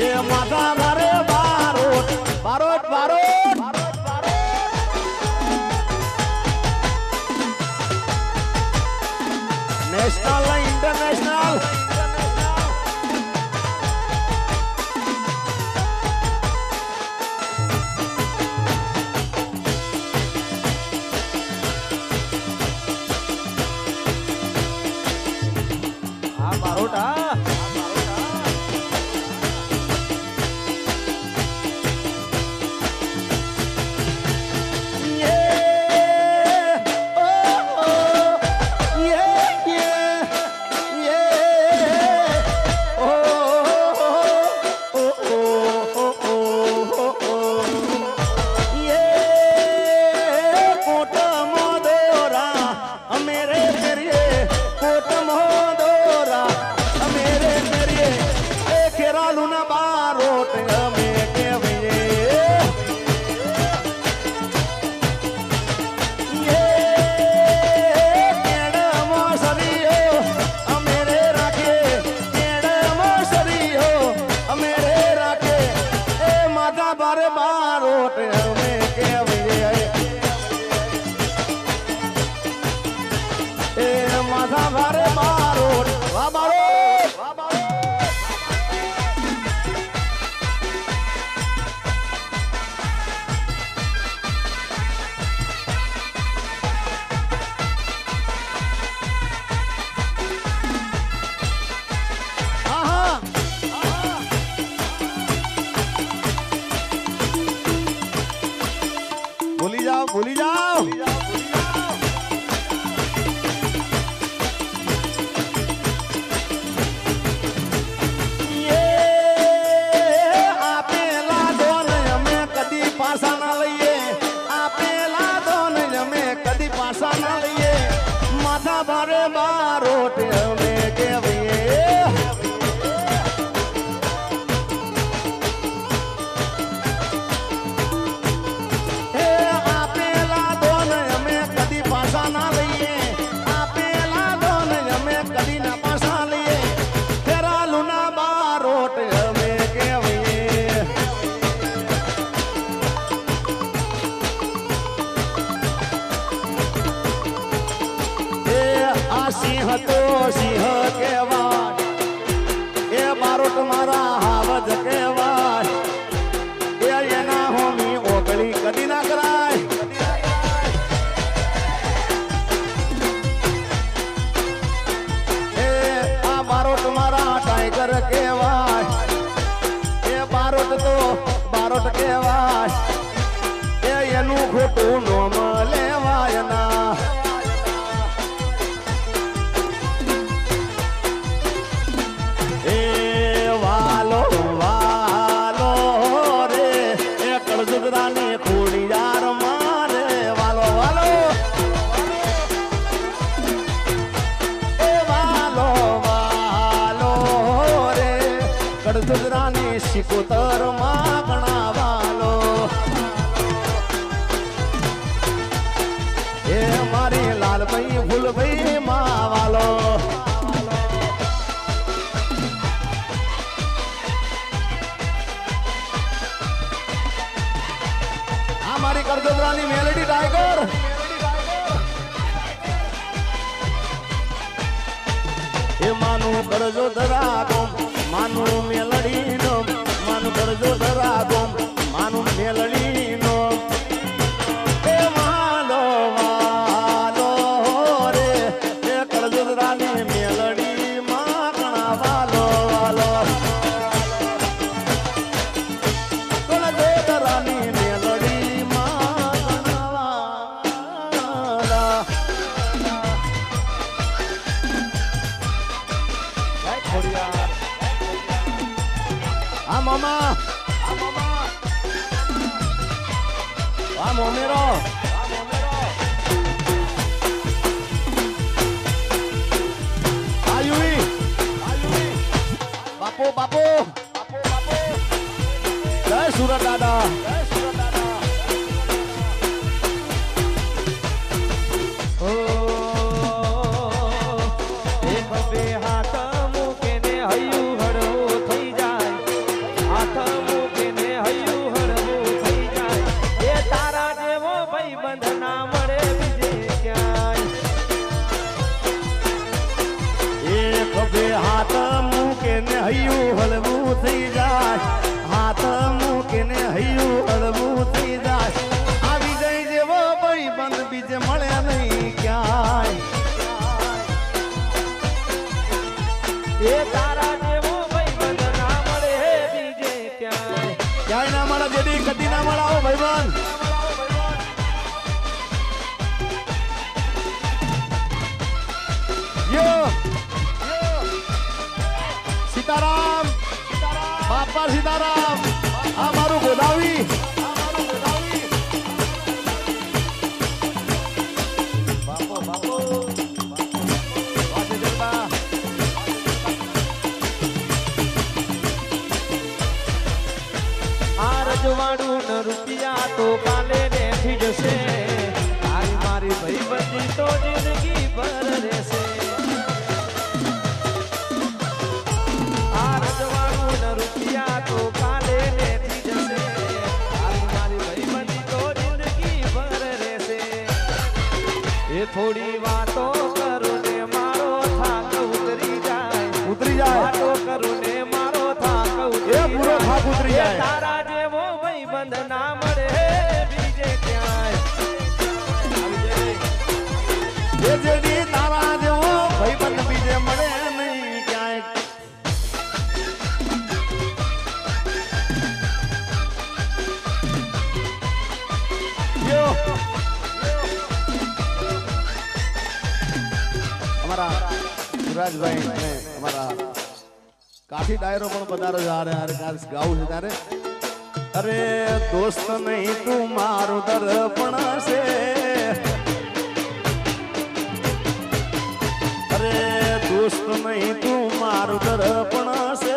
એ માથા મારે Barot Barot Barot national international આ બારોટ માથા ભારે બારોટ વા બારોટ વા બારોટ આહા ભૂલી જાઓ ભૂલી જાઓ માથા ભારે બારોટ અમે કેવીએ હે આપેલા દોન અમે કદી પાછા ના લઈએ આપેલા દોન અમે કદી ના પાછા લઈએ ફેરા લુના બારોટ અમે કેવીએ સિંહ તો સિંહ કહેવાય એ બારોટ મારા હાવજ કહેવાય એ એના હોમી ઓગળી કદી ના કરાય એ આ બારોટ મારા ટાઈગર કહેવાય એ બારોટ તો બારોટ કહેવાય એ એનું ખોટું નોમ લેવાય ના કડસુદરાની શિકોતર માં ગણાવાલો એ મારી લાલભાઈ ફૂલભાઈ માવાલો આ મારી કડસુદરાની મેલેડી ટાઈગર એ માનું કરજો ધરાગો માનું મેલડીનો માનું કરજો ધરાગો માનું મેલડીનો એ વાલો વાલો રે એ કરજો ધરાની મેલડી માં ઘણા વાલો વાલો કરજો ધરાની મેલડી માં ઘણા વાલા આ મામા આ મોમેરો આયુઈ બાપો બાપો જય સુરત દાદા હૈયું હળવું થઈ જાય હાથ મૂકીને હૈયું હળવું થઈ જાય આ વિજય જેવો ભાઈ બંધ બીજે મળે નહીં ક્યાંય એ તારા જેવો ભાઈ બંધ ના મળે બીજે ક્યાંય ક્યાંય ના મળે જેડી કદી ના મળે આવો ભાઈબંધ સીતારામ બાપા સીતારામ આ મારું ગોદાવી બાપો બાપો આ રજવાડું ન રૂપિયા તો કાલે બેઠી જશે તારી મારી ભાઈબંધી તો જિંદગી ભર રહેશે આ રજવાડું ન રૂપિયા તો કાલે બેઠી જશે તારી મારી ભાઈબંધી તો જિંદગી ભર રહેશે એ થોડી વાતો કરું ને મારો થાક ઉતરી જાય વાતો કરું ને મારો થાક પૂરો થાક ઉતરી જાય તારા જેવો ભાઈબંધ ના મળે બીજે ક્યાંય એ જેડી તારા જેવો ભાઈબંધ બીજે મળે નહીં ક્યાંય અમારા સુરાજભાઈ અને અમારા કાઠી ડાયરો પણ પધારો જારે ગાવું છે ત્યારે અરે દોસ્ત નહીં તું મારું દર્પણ છે અરે દોસ્ત નહીં તું મારું દર્પણ છે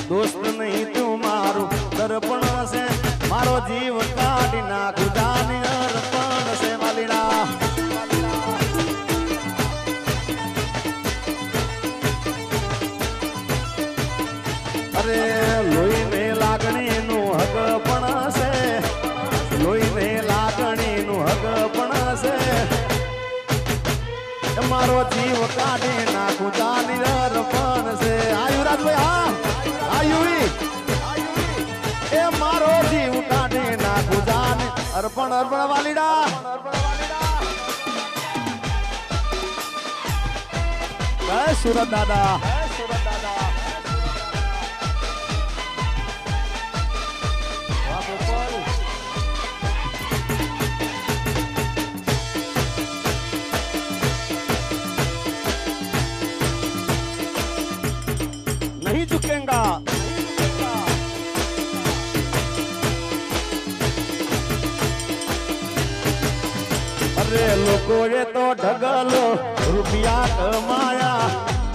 દોસ્ત નહીં તું મારું દર્પણ છે મારો જીવ કાઢી નાખું જાની અર્પણ છે માલીના અરે લોહીને લાગણીનું હક પણ છે લોહીને લાગણીનું હક પણ છે મારો જીવ કાઢી નાખું જાની અર્પણ છે આયુરાજભાઈ હા આયુરી એ મારો જીવ કાઢી નાખું જાની અર્પણ અર્પણ વાલીડા જય સુરત દાદા नहीं झुकेगा अरे लोगों ये तो ढगलो रुपया कमाया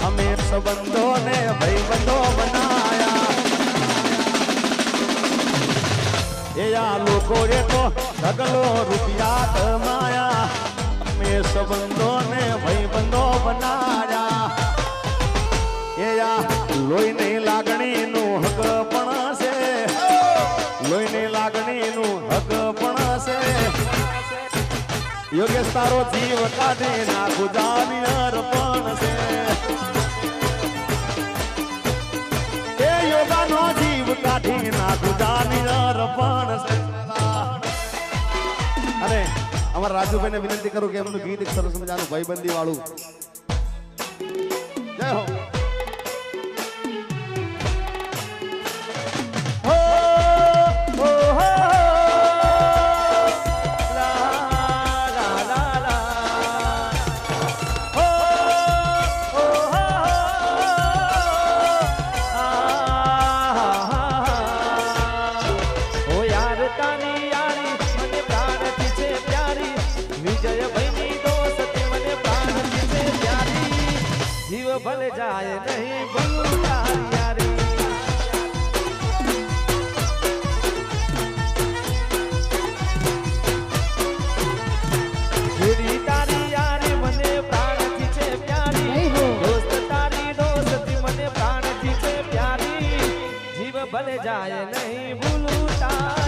हमें संबंधों ने भाईबंधों बनाया ये या लोगों ये तो ढगलो रुपया कमाया हमें संबंधों ने भाईबंधों बनाया ये या લોહીની લાગણીનું હક પણ છે લોહીની લાગણીનું હક પણ છે યોગેશ તારો જીવ કાઢી નાખું જાની અર્પણ છે એ યોગાનો જીવ કાઢી નાખું જાની અર્પણ છે અરે અમારા રાજુભાઈને વિનંતી કરું કે એમનું ગીત એક સરસ મજાનું ભાઈબંધી વાળું જય હો ભલે જાય નહીં ભલું તારી યારી જેડી તારી યારી મને પ્રાણથી છે પ્યારી દોસ્ત તારી દોસ્તી મને પ્રાણથી છે પ્યારી જીવ ભલે જાય નહીં ભૂલું તારી